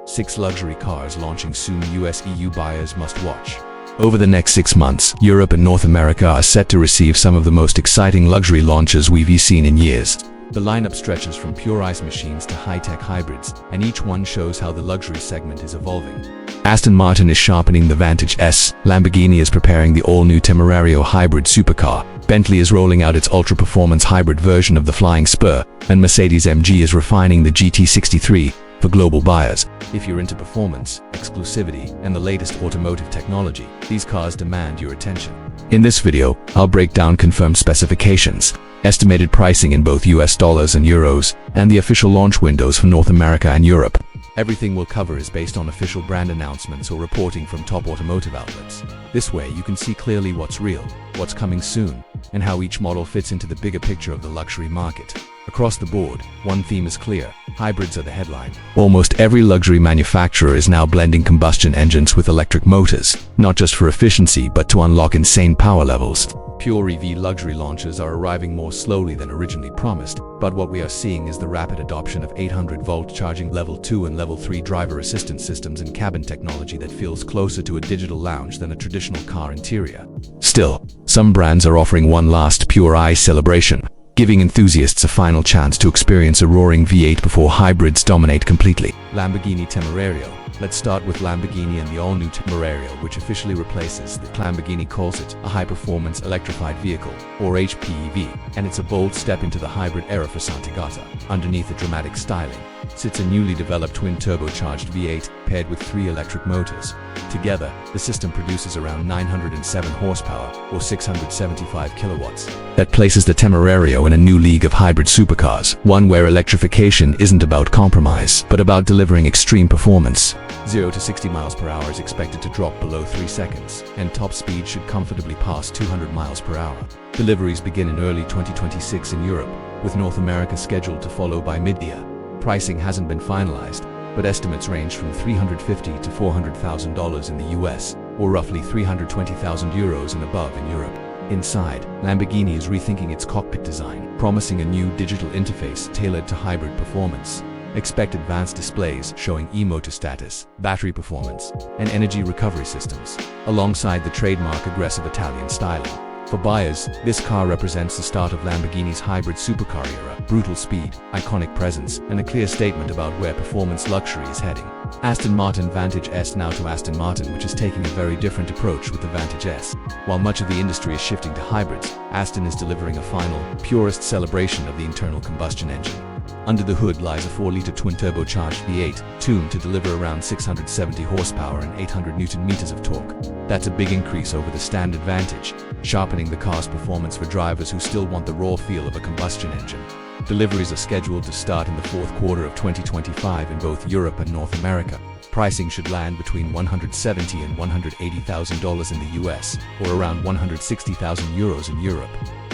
6 luxury cars launching soon. US-EU buyers must watch. Over the next 6 months, Europe and North America are set to receive some of the most exciting luxury launches we've seen in years. The lineup stretches from pure ICE machines to high-tech hybrids, and each one shows how the luxury segment is evolving. Aston Martin is sharpening the Vantage S, Lamborghini is preparing the all-new Temerarious hybrid supercar, Bentley is rolling out its ultra-performance hybrid version of the flying Spur, and Mercedes-AMG is refining the GT63 for global buyers. If you're into performance, exclusivity, and the latest automotive technology, these cars demand your attention. In this video, I'll break down confirmed specifications, estimated pricing in both US dollars and euros, and the official launch windows for North America and Europe. Everything we'll cover is based on official brand announcements or reporting from top automotive outlets. This way, you can see clearly what's real, what's coming soon, and how each model fits into the bigger picture of the luxury market. Across the board, one theme is clear: hybrids are the headline. Almost every luxury manufacturer is now blending combustion engines with electric motors, not just for efficiency but to unlock insane power levels. Pure EV luxury launches are arriving more slowly than originally promised, but what we are seeing is the rapid adoption of 800-volt charging Level 2 and Level 3 driver assistance systems and cabin technology that feels closer to a digital lounge than a traditional car interior. Still, some brands are offering one last pure ICE celebration, giving enthusiasts a final chance to experience a roaring V8 before hybrids dominate completely. Lamborghini Temerarious. Let's start with Lamborghini and the all-new Temerarious, which officially replaces the Lamborghini calls it a high-performance electrified vehicle, or HPEV, and it's a bold step into the hybrid era for Sant'Agata. Underneath the dramatic styling sits a newly developed twin-turbocharged V8 paired with 3 electric motors. Together, the system produces around 907 horsepower, or 675 kilowatts. That places the Temerarious in a new league of hybrid supercars, one where electrification isn't about compromise, but about delivering extreme performance. 0 to 60 miles per hour is expected to drop below 3 seconds, and top speed should comfortably pass 200 miles per hour. Deliveries begin in early 2026 in Europe, with North America scheduled to follow by mid-year. Pricing hasn't been finalized, but estimates range from $350,000 to $400,000 in the US, or roughly 320,000 euros and above in Europe. Inside, Lamborghini is rethinking its cockpit design, promising a new digital interface tailored to hybrid performance. Expect advanced displays showing e-motor status, battery performance, and energy recovery systems, alongside the trademark aggressive Italian styling. For buyers, this car represents the start of Lamborghini's hybrid supercar era: brutal speed, iconic presence, and a clear statement about where performance luxury is heading. Aston Martin Vantage S. Now to Aston Martin, which is taking a very different approach with the Vantage S. While much of the industry is shifting to hybrids, Aston is delivering a final, purest celebration of the internal combustion engine. Under the hood lies a 4-liter twin-turbocharged V8, tuned to deliver around 670 horsepower and 800 Nm of torque. That's a big increase over the standard Vantage, sharpening the car's performance for drivers who still want the raw feel of a combustion engine. Deliveries are scheduled to start in the fourth quarter of 2025 in both Europe and North America. Pricing should land between $170,000 and $180,000 in the US, or around 160,000 euros in Europe.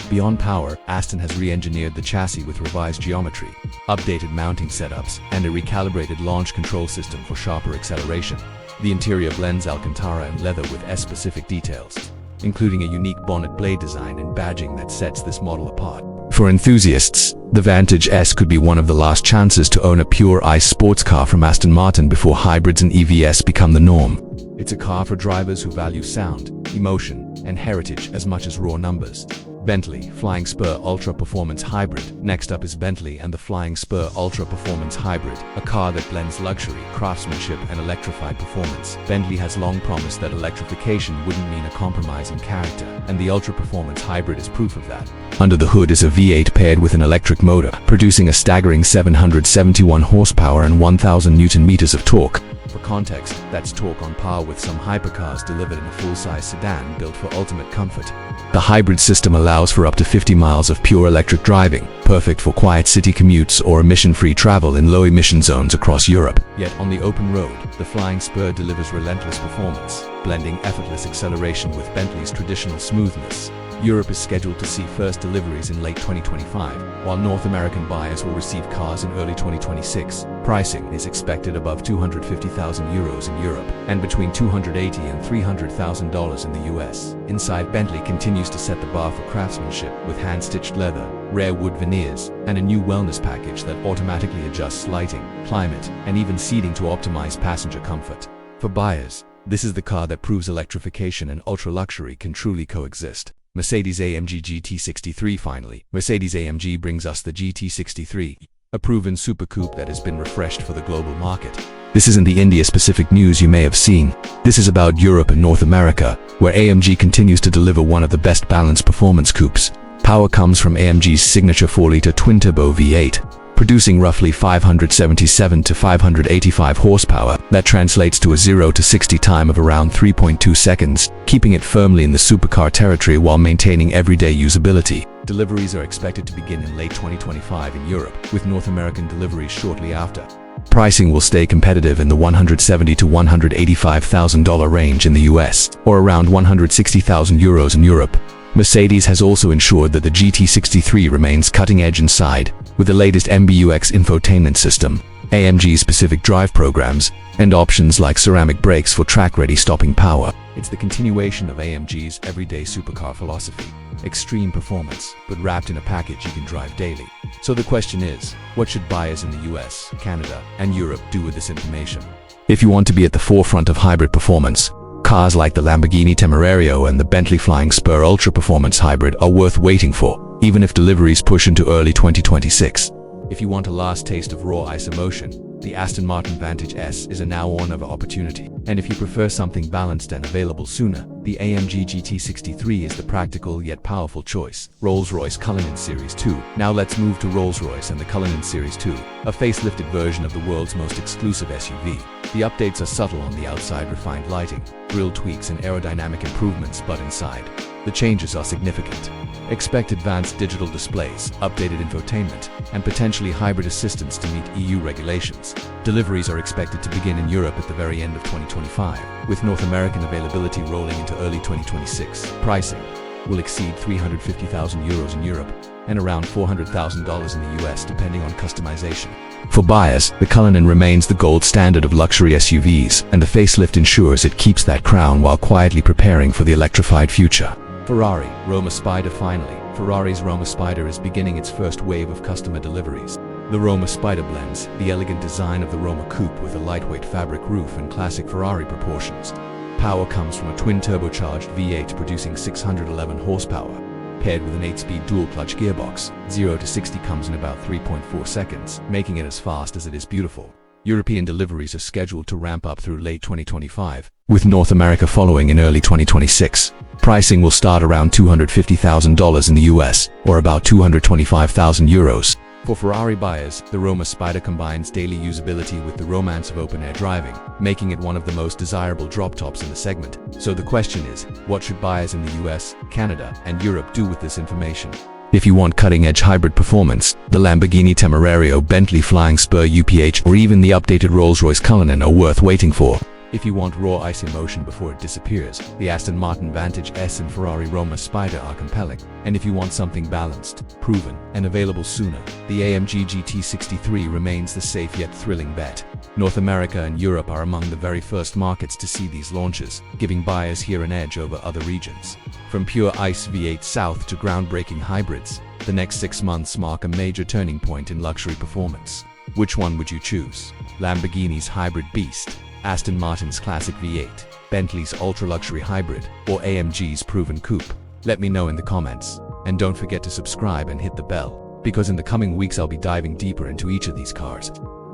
Beyond power, Aston has re-engineered the chassis with revised geometry, updated mounting setups, and a recalibrated launch control system for sharper acceleration. The interior blends Alcantara and leather with S-specific details, including a unique bonnet blade design and badging that sets this model apart. For enthusiasts, the Vantage S could be one of the last chances to own a pure ICE sports car from Aston Martin before hybrids and EVs become the norm. It's a car for drivers who value sound, emotion, and heritage as much as raw numbers. Bentley Flying Spur Ultra Performance Hybrid. Next up is Bentley and the Flying Spur Ultra Performance Hybrid, a car that blends luxury, craftsmanship, and electrified performance. Bentley has long promised that electrification wouldn't mean a compromise in character, and the Ultra Performance Hybrid is proof of that. Under the hood is a V8 paired with an electric motor, producing a staggering 771 horsepower and 1,000 Nm of torque. For context, that's torque on par with some hypercars delivered in a full-size sedan built for ultimate comfort. The hybrid system allows for up to 50 miles of pure electric driving, perfect for quiet city commutes or emission-free travel in low-emission zones across Europe. Yet on the open road, the Flying Spur delivers relentless performance, blending effortless acceleration with Bentley's traditional smoothness. Europe is scheduled to see first deliveries in late 2025, while North American buyers will receive cars in early 2026. Pricing is expected above 250,000 euros in Europe and between $280,000 and $300,000 in the US. Inside, Bentley continues to set the bar for craftsmanship with hand-stitched leather, rare wood veneers, and a new wellness package that automatically adjusts lighting, climate, and even seating to optimize passenger comfort. For buyers, this is the car that proves electrification and ultra-luxury can truly coexist. Mercedes-AMG GT63. Finally, Mercedes-AMG brings us the GT63, a proven supercoupe that has been refreshed for the global market. This isn't the India-specific news you may have seen. This is about Europe and North America, where AMG continues to deliver one of the best balanced performance coupes. Power comes from AMG's signature 4-liter twin-turbo V8, producing roughly 577 to 585 horsepower. That translates to a 0 to 60 time of around 3.2 seconds, keeping it firmly in the supercar territory while maintaining everyday usability. Deliveries are expected to begin in late 2025 in Europe, with North American deliveries shortly after. Pricing will stay competitive in the $170,000 to $185,000 range in the US, or around €160,000 in Europe. Mercedes has also ensured that the GT63 remains cutting-edge inside, with the latest MBUX infotainment system, AMG-specific drive programs, and options like ceramic brakes for track-ready stopping power. It's the continuation of AMG's everyday supercar philosophy. Extreme performance, but wrapped in a package you can drive daily. So the question is, what should buyers in the US, Canada, and Europe do with this information? If you want to be at the forefront of hybrid performance, cars like the Lamborghini Temerarious and the Bentley Flying Spur ultra-performance hybrid are worth waiting for, even if deliveries push into early 2026. If you want a last taste of raw ICE emotion, the Aston Martin Vantage S is a now or never opportunity. And if you prefer something balanced and available sooner, the AMG GT63 is the practical yet powerful choice. Rolls-Royce Cullinan Series II. Now let's move to Rolls-Royce and the Cullinan Series II, a facelifted version of the world's most exclusive SUV. The updates are subtle on the outside: refined lighting, grille tweaks and aerodynamic improvements, but inside, the changes are significant. Expect advanced digital displays, updated infotainment, and potentially hybrid assistance to meet EU regulations. Deliveries are expected to begin in Europe at the very end of 2025, with North American availability rolling into early 2026. Pricing will exceed €350,000 in Europe and around $400,000 in the US, depending on customization. For buyers, the Cullinan remains the gold standard of luxury SUVs, and the facelift ensures it keeps that crown while quietly preparing for the electrified future. Ferrari Roma Spider. Finally, Ferrari's Roma Spider is beginning its first wave of customer deliveries. The Roma Spider blends the elegant design of the Roma coupe with a lightweight fabric roof and classic Ferrari proportions. Power comes from a twin-turbocharged V8 producing 611 horsepower, paired with an 8-speed dual-clutch gearbox. 0 to 60 comes in about 3.4 seconds, making it as fast as it is beautiful. European deliveries are scheduled to ramp up through late 2025, with North America following in early 2026. Pricing will start around $250,000 in the US, or about €225,000. For Ferrari buyers, the Roma Spider combines daily usability with the romance of open-air driving, making it one of the most desirable drop-tops in the segment. So the question is, what should buyers in the US, Canada, and Europe do with this information? If you want cutting-edge hybrid performance, the Lamborghini Temerarious, Bentley Flying Spur UPH, or even the updated Rolls-Royce Cullinan are worth waiting for. If you want raw ICE emotion before it disappears, the Aston Martin Vantage S and Ferrari Roma Spider are compelling. And if you want something balanced, proven, and available sooner, the AMG GT63 remains the safe yet thrilling bet. North America and Europe are among the very first markets to see these launches, giving buyers here an edge over other regions. From pure ICE V8 South to groundbreaking hybrids, the next 6 months mark a major turning point in luxury performance. Which one would you choose? Lamborghini's hybrid beast, Aston Martin's classic V8, Bentley's ultra-luxury hybrid, or AMG's proven coupe? Let me know in the comments. And don't forget to subscribe and hit the bell, because in the coming weeks I'll be diving deeper into each of these cars,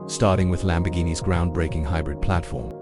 starting with Lamborghini's groundbreaking hybrid platform.